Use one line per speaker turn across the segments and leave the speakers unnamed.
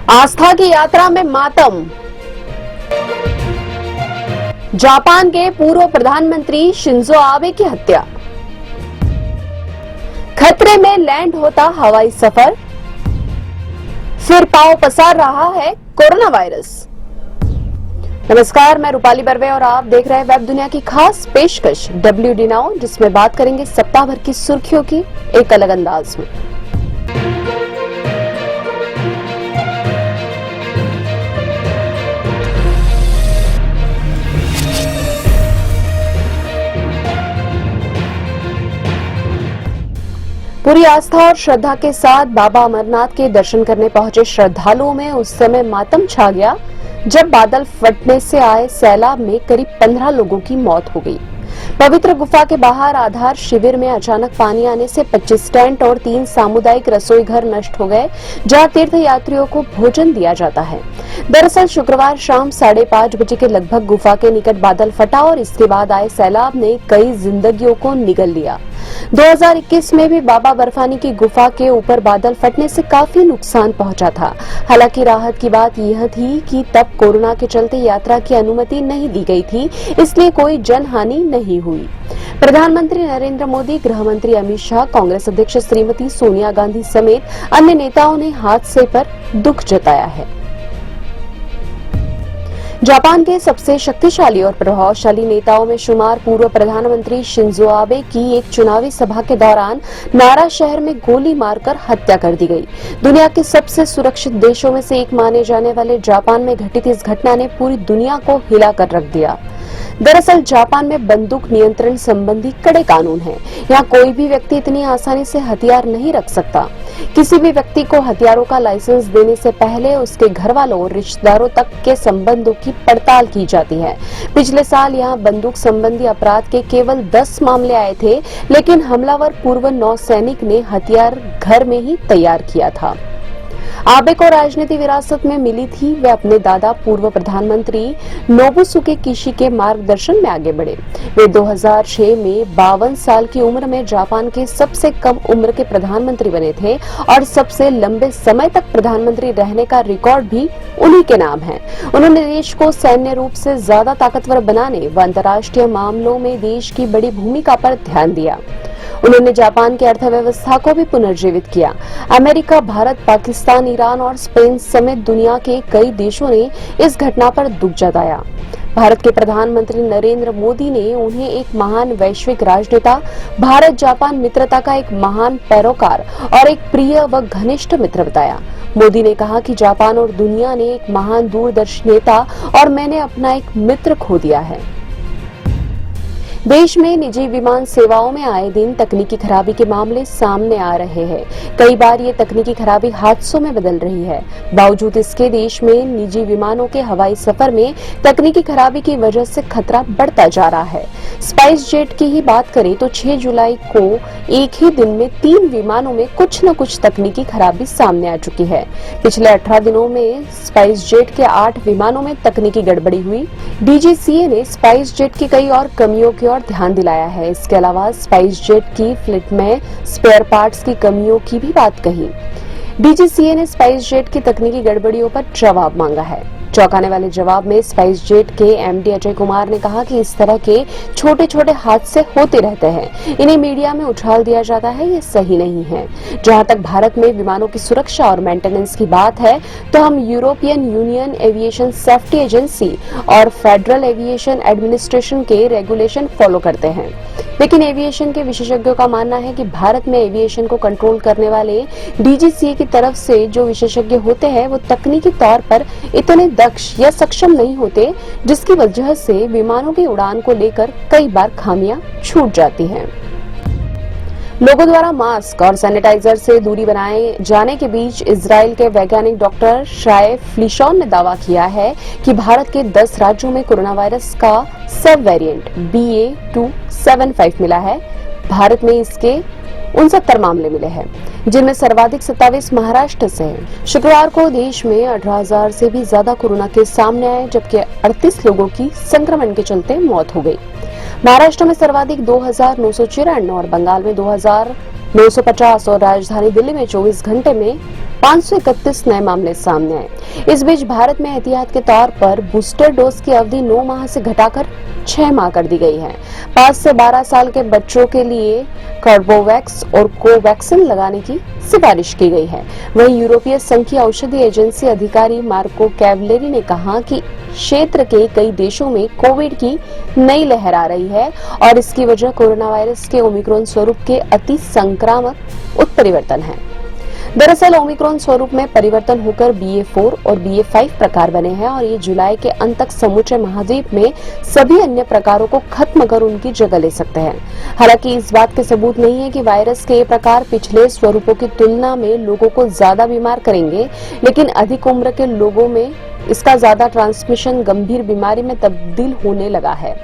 आस्था की यात्रा में मातम। जापान के पूर्व प्रधानमंत्री शिंजो आबे की हत्या। खतरे में लैंड होता हवाई सफर। फिर पांव पसार रहा है कोरोना वायरस। नमस्कार, मैं रूपाली बर्वे और आप देख रहे हैं वेब दुनिया की खास पेशकश WD नाउ, जिसमें बात करेंगे सप्ताह भर की सुर्खियों की एक अलग अंदाज में। पूरी आस्था और श्रद्धा के साथ बाबा अमरनाथ के दर्शन करने पहुंचे श्रद्धालुओं में उस समय मातम छा गया जब बादल फटने से आए सैलाब में करीब 15 लोगों की मौत हो गई। पवित्र गुफा के बाहर आधार शिविर में अचानक पानी आने से 25 टेंट और 3 सामुदायिक रसोई घर नष्ट हो गए, जहां तीर्थ यात्रियों को भोजन दिया जाता है। दरअसल शुक्रवार शाम 5:30 बजे के लगभग गुफा के निकट बादल फटा और इसके बाद आए सैलाब ने कई जिंदगियों को निगल लिया। 2021 में भी बाबा बर्फानी की गुफा के ऊपर बादल फटने से काफी नुकसान पहुंचा था। हालांकि राहत की बात यह थी कि तब कोरोना के चलते यात्रा की अनुमति नहीं दी गई थी, इसलिए कोई जनहानि नहीं हुई। प्रधानमंत्री नरेंद्र मोदी, गृह मंत्री अमित शाह, कांग्रेस अध्यक्ष श्रीमती सोनिया गांधी समेत अन्य नेताओं ने हादसे पर दुख जताया है। जापान के सबसे शक्तिशाली और प्रभावशाली नेताओं में शुमार पूर्व प्रधानमंत्री शिंजो आबे की एक चुनावी सभा के दौरान नारा शहर में गोली मारकर हत्या कर दी गई। दुनिया के सबसे सुरक्षित देशों में से एक माने जाने वाले जापान में घटित इस घटना ने पूरी दुनिया को हिलाकर रख दिया। दरअसल जापान में बंदूक नियंत्रण संबंधी कड़े कानून हैं। यहाँ कोई भी व्यक्ति इतनी आसानी से हथियार नहीं रख सकता। किसी भी व्यक्ति को हथियारों का लाइसेंस देने से पहले उसके घर वालों और रिश्तेदारों तक के संबंधों की पड़ताल की जाती है। पिछले साल यहाँ बंदूक संबंधी अपराध के केवल 10 मामले आए थे, लेकिन हमलावर पूर्व नौसैनिक ने हथियार घर में ही तैयार किया था। आबे को राजनीति विरासत में मिली थी। वे अपने दादा पूर्व प्रधानमंत्री नोबुसुके किशी के मार्गदर्शन में आगे बढ़े। वे 2006 में 52 साल की उम्र में जापान के सबसे कम उम्र के प्रधानमंत्री बने थे और सबसे लंबे समय तक प्रधानमंत्री रहने का रिकॉर्ड भी उन्हीं के नाम है। उन्होंने देश को सैन्य रूप से ज्यादा ताकतवर बनाने व अंतर्राष्ट्रीय मामलों में देश की बड़ी भूमिका पर ध्यान दिया। उन्होंने जापान की अर्थव्यवस्था को भी पुनर्जीवित किया। अमेरिका, भारत, पाकिस्तान, ईरान और स्पेन समेत दुनिया के कई देशों ने इस घटना पर दुख जताया। भारत के प्रधानमंत्री नरेंद्र मोदी ने उन्हें एक महान वैश्विक राजनेता, भारत जापान मित्रता का एक महान पैरोकार और एक प्रिय व घनिष्ठ मित्र बताया। मोदी ने कहा कि जापान और दुनिया ने एक महान दूरदर्शी नेता और मैंने अपना एक मित्र खो दिया है। देश में निजी विमान सेवाओं में आए दिन तकनीकी खराबी के मामले सामने आ रहे हैं। कई बार ये तकनीकी खराबी हादसों में बदल रही है। बावजूद इसके देश में निजी विमानों के हवाई सफर में तकनीकी खराबी की वजह से खतरा बढ़ता जा रहा है। स्पाइस जेट की ही बात करें तो 6 जुलाई को एक ही दिन में 3 विमानों में कुछ न कुछ तकनीकी खराबी सामने आ चुकी है। पिछले 18 दिनों में स्पाइस जेट के 8 विमानों में तकनीकी गड़बड़ी हुई। DGCA ने स्पाइस जेट की कई और कमियों की और ध्यान दिलाया है। इसके अलावा स्पाइस जेट की फ्लीट में स्पेयर पार्ट्स की कमियों की भी बात कही। DGCA ने स्पाइस जेट की तकनीकी गड़बड़ियों पर जवाब मांगा है। चौंकाने वाले जवाब में स्पाइस जेट के MD अजय कुमार ने कहा कि इस तरह के छोटे छोटे हादसे होते रहते हैं, इन्हें मीडिया में उछाल दिया जाता है, ये सही नहीं है। जहां तक भारत में विमानों की सुरक्षा और मेंटेनेंस की बात है तो हम European union aviation safety agency और फेडरल एविएशन एडमिनिस्ट्रेशन के रेगुलेशन फॉलो करते हैं। लेकिन एविएशन के विशेषज्ञों का मानना है कि भारत में एविएशन को कंट्रोल करने वाले DGCA की तरफ से जो विशेषज्ञ होते हैं वो तकनीकी तौर पर इतने दक्ष या सक्षम नहीं होते, जिसकी वजह से विमानों की उड़ान को लेकर कई बार खामियां छूट जाती हैं। लोगों द्वारा मास्क और सैनिटाइजर से दूरी बनाए जाने के बीच इजराइल के वैज्ञानिक डॉक्टर शाय फ्लिशॉन ने दावा किया है कि भारत के 10 राज्यों में कोरोना वायरस का सब वेरिएंट BA.2.75 मिला है। भारत में इसके 69 मामले मिले हैं, जिनमें सर्वाधिक 27 महाराष्ट्र से हैं। शुक्रवार को देश में 18,000 से भी ज्यादा कोरोना केस सामने आए, जबकि 38 लोगों की संक्रमण के चलते मौत हो गई। महाराष्ट्र में सर्वाधिक 2,994 और बंगाल में 2,950 और राजधानी दिल्ली में 24 घंटे में 531 नए मामले सामने आए। इस बीच भारत में एहतियात के तौर पर बूस्टर डोज की अवधि 9 माह से घटाकर 6 माह कर दी गई है। 5 से 12 साल के बच्चों के लिए कार्बोवैक्स और कोवैक्सिन लगाने की सिफारिश की गई है। वहीं यूरोपीय संघ की औषधि एजेंसी अधिकारी मार्को कैवलेरी ने कहा कि क्षेत्र के कई देशों में कोविड की नई लहर आ रही है और इसकी वजह कोरोना वायरस के ओमिक्रॉन स्वरूप के अति संक्रामक उत्परिवर्तन है। दरअसल ओमिक्रॉन स्वरूप में परिवर्तन होकर BA.4 और BA.5 प्रकार बने हैं और ये जुलाई के अंत तक समूचे महाद्वीप में सभी अन्य प्रकारों को खत्म कर उनकी जगह ले सकते हैं। हालांकि इस बात के सबूत नहीं है कि वायरस के ये प्रकार पिछले स्वरूपों की तुलना में लोगों को ज्यादा बीमार करेंगे, लेकिन अधिक उम्र के लोगों में इसका ज्यादा ट्रांसमिशन गंभीर बीमारी में तब्दील होने लगा है।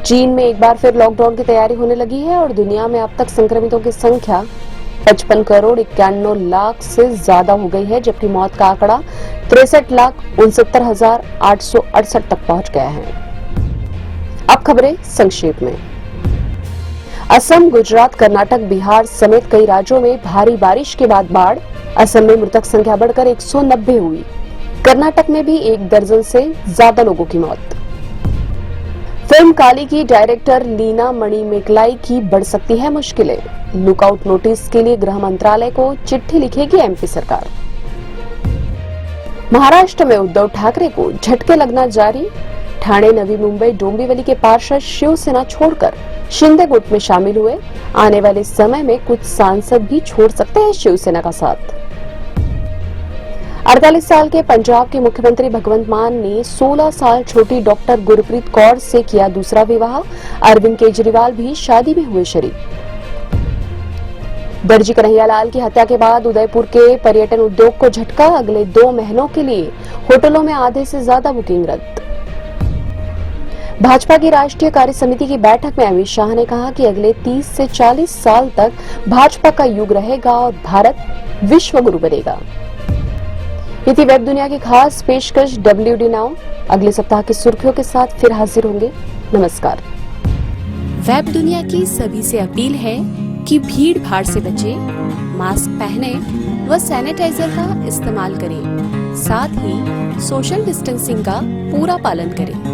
चीन में एक बार फिर लॉकडाउन की तैयारी होने लगी है और दुनिया में अब तक संक्रमितों की संख्या 55 करोड़ 91 लाख से ज्यादा हो गई है, जबकि मौत का आंकड़ा 63,69,868 तक पहुंच गया है। अब खबरें संक्षेप में। असम, गुजरात, कर्नाटक, बिहार समेत कई राज्यों में भारी बारिश के बाद बाढ़। असम में मृतक संख्या बढ़कर 190 हुई। कर्नाटक में भी 1 दर्जन से ज्यादा लोगों की मौत। फिल्म काली की डायरेक्टर लीना मणिमेकलाई की बढ़ सकती है मुश्किलें। लुकआउट नोटिस के लिए गृह मंत्रालय को चिट्ठी लिखेगी MP सरकार। महाराष्ट्र में उद्धव ठाकरे को झटके लगना जारी। ठाणे, नवी मुंबई, डोंबिवली के पार्षद शिवसेना छोड़कर शिंदे गुट में शामिल हुए। आने वाले समय में कुछ सांसद भी छोड़ सकते हैं शिवसेना का साथ। 48 साल के पंजाब के मुख्यमंत्री भगवंत मान ने 16 साल छोटी डॉक्टर गुरप्रीत कौर से किया दूसरा विवाह। अरविंद केजरीवाल भी शादी में हुए शरीक। दर्जी कन्हैयालाल की हत्या के बाद उदयपुर के पर्यटन उद्योग को झटका। अगले 2 महीनों के लिए होटलों में आधे से ज्यादा बुकिंग रद्द। भाजपा की राष्ट्रीय कार्य समिति की बैठक में अमित शाह ने कहा कि अगले 30 से 40 साल तक भाजपा का युग रहेगा और भारत विश्व गुरु बनेगा। ये थी वेब दुनिया की खास पेशकश WD नाउ। अगले सप्ताह की सुर्खियों के साथ फिर हाजिर होंगे। नमस्कार।
वेब दुनिया की सभी से अपील है कि भीड़ भाड़ से बचें, मास्क पहने व सैनिटाइजर का इस्तेमाल करें। साथ ही सोशल डिस्टेंसिंग का पूरा पालन करें।